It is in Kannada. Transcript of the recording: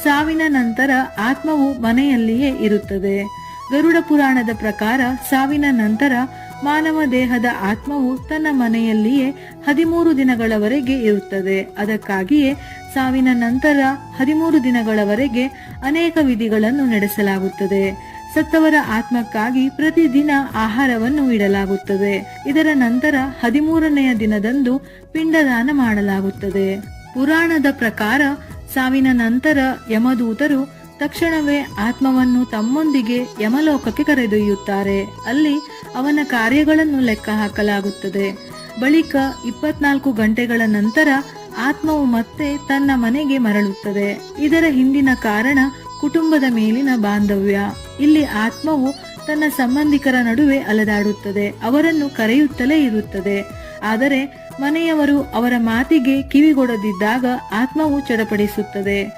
ಸಾವಿನ ನಂತರ ಆತ್ಮವು ಮನೆಯಲ್ಲಿಯೇ ಇರುತ್ತದೆ. ಗರುಡ ಪುರಾಣದ ಪ್ರಕಾರ ಸಾವಿನ ನಂತರ ಮಾನವ ದೇಹದ ಆತ್ಮವು ತನ್ನ ಮನೆಯಲ್ಲಿಯೇ 13 ದಿನಗಳವರೆಗೆ ಇರುತ್ತದೆ. ಅದಕ್ಕಾಗಿಯೇ ಸಾವಿನ ನಂತರ 13 ದಿನಗಳವರೆಗೆ ಅನೇಕ ವಿಧಿಗಳನ್ನು ನಡೆಸಲಾಗುತ್ತದೆ. ಸತ್ತವರ ಆತ್ಮಕ್ಕಾಗಿ ಪ್ರತಿದಿನ ಆಹಾರವನ್ನು ಇಡಲಾಗುತ್ತದೆ. ಇದರ ನಂತರ 13ನೆಯ ದಿನದಂದು ಪಿಂಡದಾನ ಮಾಡಲಾಗುತ್ತದೆ. ಪುರಾಣದ ಪ್ರಕಾರ ಸಾವಿನ ನಂತರ ಯಮದೂತರು ತಕ್ಷಣವೇ ಆತ್ಮವನ್ನು ತಮ್ಮೊಂದಿಗೆ ಯಮಲೋಕಕ್ಕೆ ಕರೆದೊಯ್ಯುತ್ತಾರೆ. ಅಲ್ಲಿ ಅವನ ಕಾರ್ಯಗಳನ್ನು ಲೆಕ್ಕ ಹಾಕಲಾಗುತ್ತದೆ. ಬಳಿಕ 24 ಗಂಟೆಗಳ ನಂತರ ಆತ್ಮವು ಮತ್ತೆ ತನ್ನ ಮನೆಗೆ ಮರಳುತ್ತದೆ. ಇದರ ಹಿಂದಿನ ಕಾರಣ ಕುಟುಂಬದ ಮೇಲಿನ ಬಾಂಧವ್ಯ. ಇಲ್ಲಿ ಆತ್ಮವು ತನ್ನ ಸಂಬಂಧಿಕರ ನಡುವೆ ಅಲೆದಾಡುತ್ತದೆ, ಅವರನ್ನು ಕರೆಯುತ್ತಲೇ ಇರುತ್ತದೆ. ಆದರೆ ಮನೆಯವರು ಅವರ ಮಾತಿಗೆ ಕಿವಿಗೊಡದಿದ್ದಾಗ ಆತ್ಮವು ಚಡಪಡಿಸುತ್ತದೆ.